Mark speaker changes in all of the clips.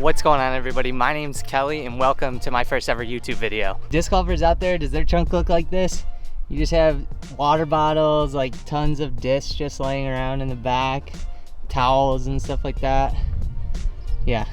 Speaker 1: What's going on, everybody? My name's Kelly and welcome to my first ever YouTube video. Disc golfers out there, does their trunk look like this? You just have water bottles, like tons of discs just laying around in the back, towels and stuff like that. Yeah,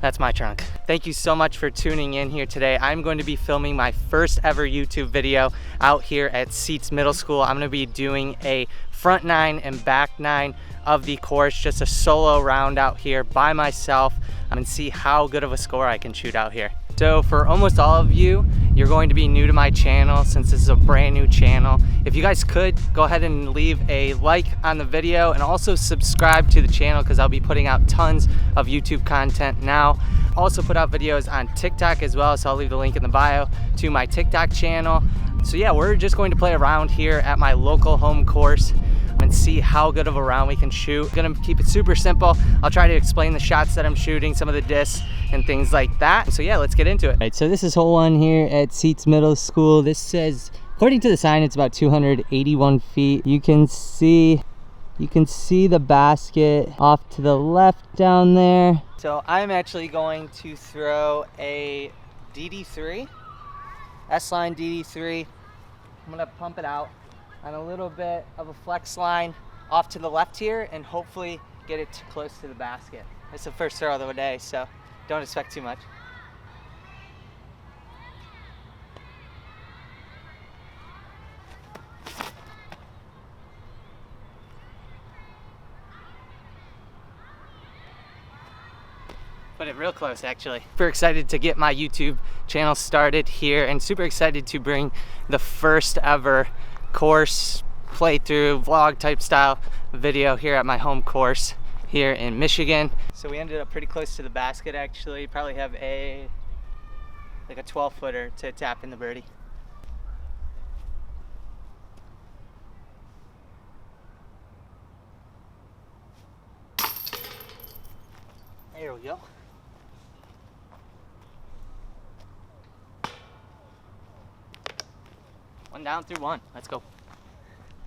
Speaker 1: that's my trunk. Thank you so much for tuning in here today. I'm going to be filming my first ever YouTube video out here at Seitz Middle School. I'm going to be doing a front nine and back nine of the course, just a solo round out here by myself, and see how good of a score I can shoot out here. So for almost all of you, you're going to be new to my channel since this is a brand new channel. If you guys could, go ahead and leave a like on the video and also subscribe to the channel because I'll be putting out tons of YouTube content now. Also put out videos on TikTok as well, so I'll leave the link in the bio to my TikTok channel. So yeah, we're just going to play around here at my local home course and see how good of a round we can shoot. I'm gonna keep it super simple. I'll try to explain the shots that I'm shooting, some of the discs and things like that. So yeah, let's get into it. All right, so this is hole one here at Seitz Middle School. This says, according to the sign, it's about 281 feet. You can see the basket off to the left down there. So I'm actually going to throw a DD3, S-line DD3. I'm gonna pump it out on a little bit of a flex line off to the left here and hopefully get it close to the basket. It's the first throw of the day, so don't expect too much. Put it real close, actually. Super excited to get my YouTube channel started here and super excited to bring the first ever course playthrough vlog type style video here at my home course here in Michigan. So we ended up pretty close to the basket, actually. Probably have like a 12-footer to tap in the birdie. There we go. One down through one. Let's go.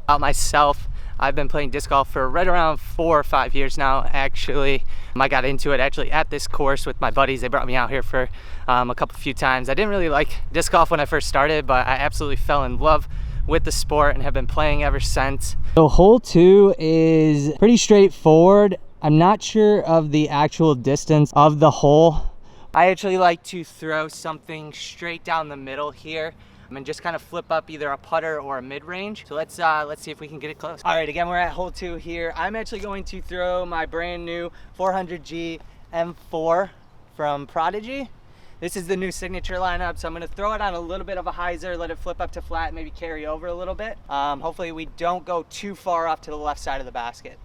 Speaker 1: About myself, I've been playing disc golf for right around 4 or 5 years now, actually. I got into it actually at this course with my buddies. They brought me out here for a few times. I didn't really like disc golf when I first started, but I absolutely fell in love with the sport and have been playing ever since. So hole 2 is pretty straightforward. I'm not sure of the actual distance of the hole. I actually like to throw something straight down the middle here and just kind of flip up either a putter or a mid-range. So let's see if we can get it close. All right, again, we're at hole 2 here. I'm actually going to throw my brand new 400G M4 from Prodigy. This is the new signature lineup, so I'm gonna throw it on a little bit of a hyzer, let it flip up to flat, maybe carry over a little bit. Hopefully we don't go too far off to the left side of the basket.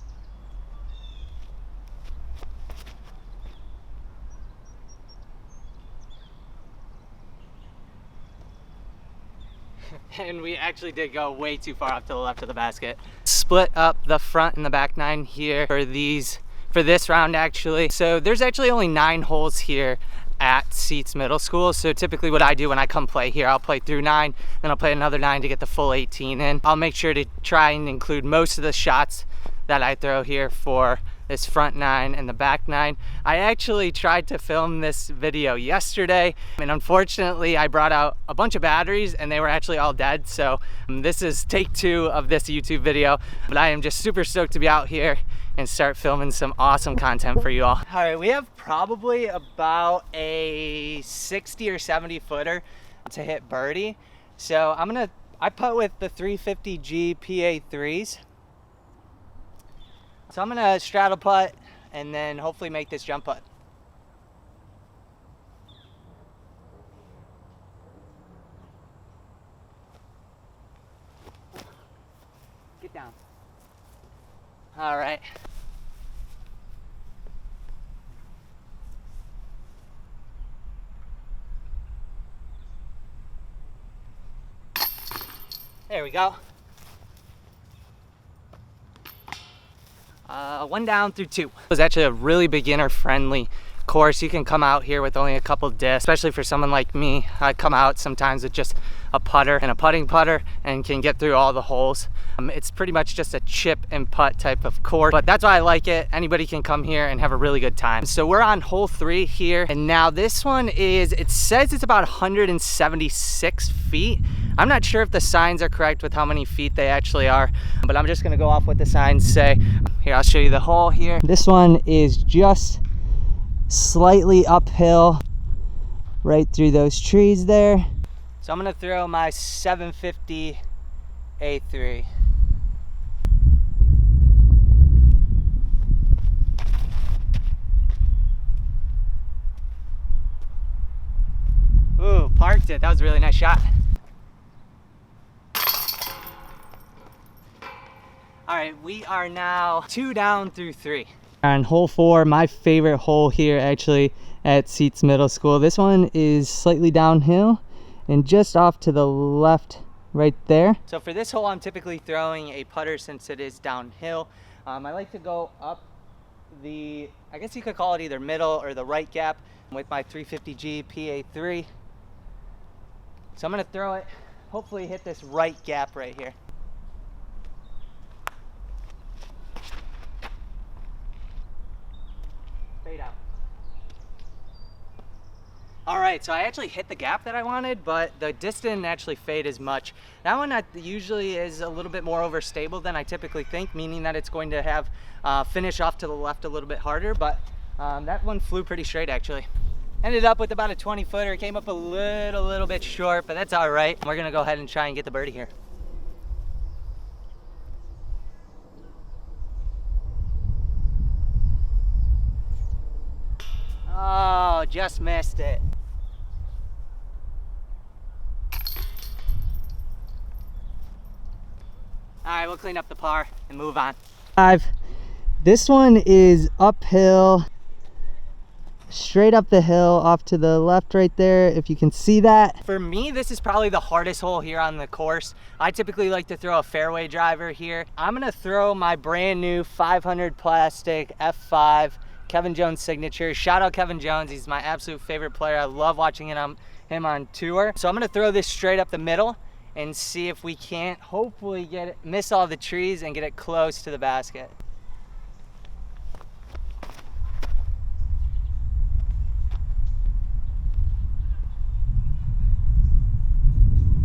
Speaker 1: And we actually did go way too far off to the left of the basket. Split up the front and the back nine here for this round, actually. So there's actually only 9 holes here at Seitz Middle School. So typically what I do when I come play here, I'll play through 9, then I'll play another 9 to get the full 18 in. I'll make sure to try and include most of the shots that I throw here for this front 9 and the back 9. I actually tried to film this video yesterday, and unfortunately I brought out a bunch of batteries and they were actually all dead. So this is take 2 of this YouTube video, but I am just super stoked to be out here and start filming some awesome content for you all. All right, we have probably about a 60 or 70 footer to hit birdie. So I putt with the 350G PA3s. So I'm gonna straddle putt and then hopefully make this jump putt. Get down. All right. There we go. One down through 2. It was actually a really beginner friendly course, you can come out here with only a couple discs, especially for someone like me. I come out sometimes with just a putter and a putting putter and can get through all the holes. It's pretty much just a chip and putt type of course, but that's why I like it. Anybody can come here and have a really good time. So we're on hole 3 here, and now this one is, it says it's about 176 feet. I'm not sure if the signs are correct with how many feet they actually are, but I'm just gonna go off what the signs say. Here, I'll show you the hole here. This one is just slightly uphill right through those trees there. So I'm gonna throw my 750 A3. Ooh, parked it. That was a really nice shot. All right, we are now 2 down through 3. On hole 4, my favorite hole here actually at Seitz Middle School. This one is slightly downhill and just off to the left right there. So for this hole, I'm typically throwing a putter since it is downhill. I like to go up the, I guess you could call it either middle or the right gap with my 350G PA3. So I'm gonna throw it, hopefully hit this right gap right here. Fade out. All right, so I actually hit the gap that I wanted, but the disc didn't actually fade as much. That one usually is a little bit more overstable than I typically think, meaning that it's going to have finish off to the left a little bit harder, but that one flew pretty straight actually. Ended up with about a 20-footer, came up a little bit short, but that's all right. We're gonna go ahead and try and get the birdie here. Oh, just missed it. All right, we'll clean up the par and move on. This one is uphill, straight up the hill off to the left right there, if you can see that. For me, this is probably the hardest hole here on the course. I typically like to throw a fairway driver here. I'm gonna throw my brand new 500 plastic F5 Kevin Jones signature. Shout out Kevin Jones, he's my absolute favorite player. I love watching him on tour. So I'm gonna throw this straight up the middle and see if we can't hopefully get it, miss all the trees and get it close to the basket.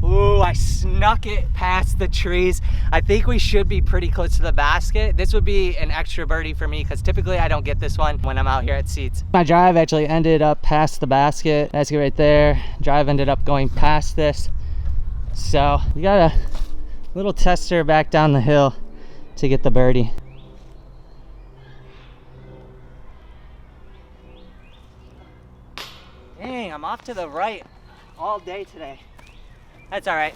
Speaker 1: Ooh, I snuck it past the trees. I think we should be pretty close to the basket. This would be an extra birdie for me because typically I don't get this one when I'm out here at Seitz. My drive actually ended up past the basket right there. Drive ended up going past this. So we got a little tester back down the hill to get the birdie. Dang, I'm off to the right all day today. That's all right.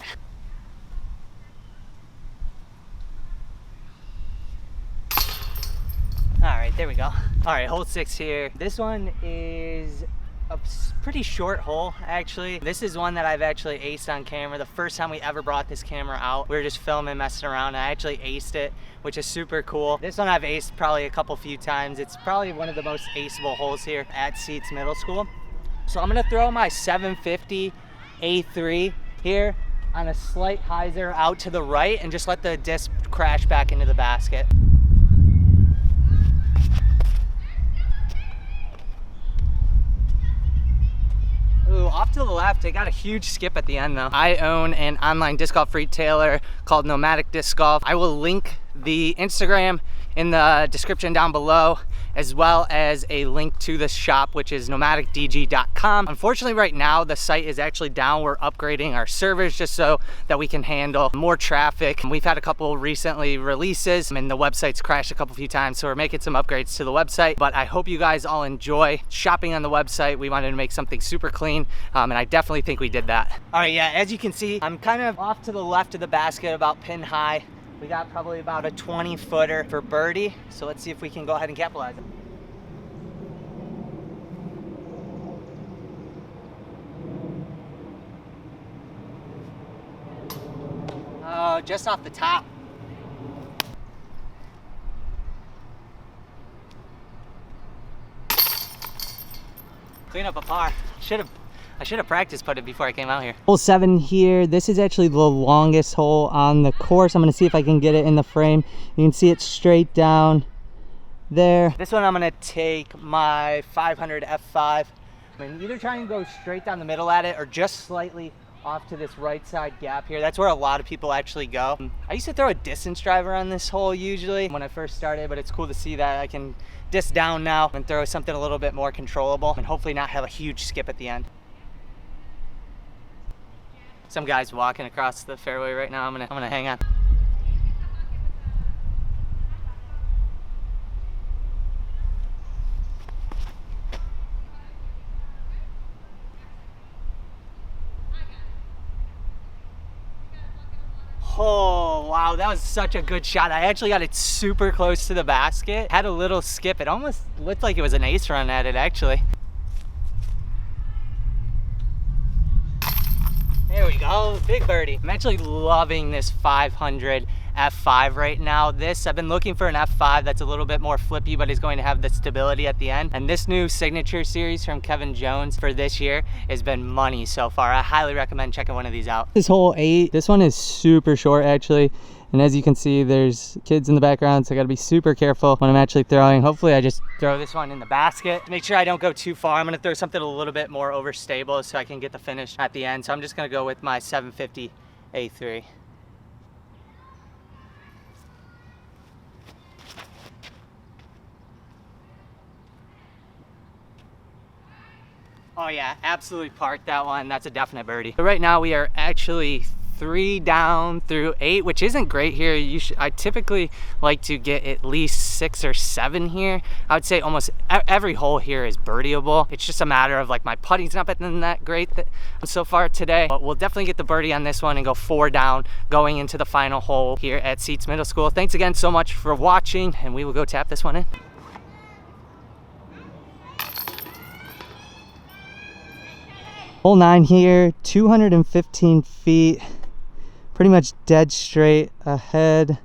Speaker 1: All right, there we go. All right, hole 6 here. This one is a pretty short hole, actually. This is one that I've actually aced on camera. The first time we ever brought this camera out, we were just filming, messing around, and I actually aced it, which is super cool. This one I've aced probably a few times. It's probably one of the most aceable holes here at Seitz Middle School. So I'm gonna throw my 750 A3 here on a slight hyzer out to the right and just let the disc crash back into the basket. Ooh, off to the left, it got a huge skip at the end though. I own an online disc golf retailer called Nomadic Disc Golf. I will link the Instagram in the description down below, as well as a link to the shop, which is nomadicdg.com. Unfortunately, right now, the site is actually down. We're upgrading our servers just so that we can handle more traffic. We've had a couple recently releases and the website's crashed a few times, so we're making some upgrades to the website. But I hope you guys all enjoy shopping on the website. We wanted to make something super clean, and I definitely think we did that. All right, yeah, as you can see, I'm kind of off to the left of the basket, about pin high. We got probably about a 20-footer for birdie, so let's see if we can go ahead and capitalize it. Oh, just off the top. Clean up a par. I should have practiced putting before I came out here. Hole 7 here. This is actually the longest hole on the course. I'm gonna see if I can get it in the frame. You can see it straight down there. This one I'm gonna take my 500 F5. I mean, either try and go straight down the middle at it or just slightly off to this right side gap here. That's where a lot of people actually go. I used to throw a distance driver on this hole usually when I first started, but it's cool to see that I can disc down now and throw something a little bit more controllable and hopefully not have a huge skip at the end. Some guy's walking across the fairway right now. I'm gonna hang on. Oh, wow, that was such a good shot. I actually got it super close to the basket. Had a little skip. It almost looked like it was an ace run at it, actually. There we go, big birdie. I'm actually loving this 500 F5 right now. I've been looking for an F5 that's a little bit more flippy, but is going to have the stability at the end. And this new signature series from Kevin Jones for this year has been money so far. I highly recommend checking one of these out. This hole 8, this one is super short actually. And as you can see, there's kids in the background, so I gotta be super careful when I'm actually throwing. Hopefully I just throw this one in the basket. Make sure I don't go too far. I'm gonna throw something a little bit more overstable so I can get the finish at the end. So I'm just gonna go with my 750 A3. Oh yeah, absolutely parked that one. That's a definite birdie. But right now we are actually 3 down through 8, which isn't great here. I typically like to get at least 6 or 7 here. I would say almost every hole here is birdieable. It's just a matter of like my putting's not been that great so far today. But we'll definitely get the birdie on this one and go 4 down going into the final hole here at Seitz Middle School. Thanks again so much for watching, and we will go tap this one in. Hole 9 here, 215 feet. Pretty much dead straight ahead.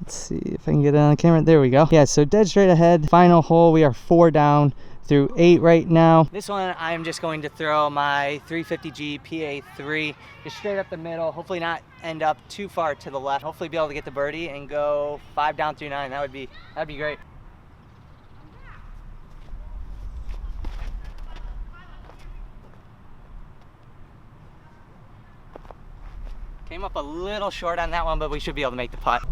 Speaker 1: Let's see if I can get it on the camera. There we go. Yeah, so dead straight ahead. Final hole, we are 4 down through 8 right now. This one, I'm just going to throw my 350G PA3 just straight up the middle. Hopefully not end up too far to the left. Hopefully be able to get the birdie and go 5 down through 9. That'd be great. Came up a little short on that one, but we should be able to make the putt.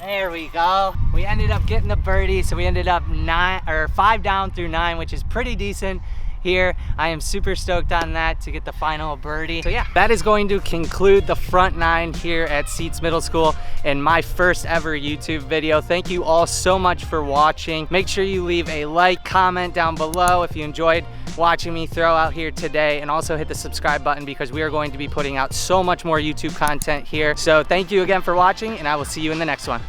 Speaker 1: There we go. We ended up getting the birdie, so we ended up 5 down through 9, which is pretty decent here. I am super stoked on that to get the final birdie. So yeah, that is going to conclude the front 9 here at Seitz Middle School in my first ever YouTube video. Thank you all so much for watching. Make sure you leave a like, comment down below if you enjoyed watching me throw out here today, and also hit the subscribe button because we are going to be putting out so much more YouTube content here. So thank you again for watching, and I will see you in the next one.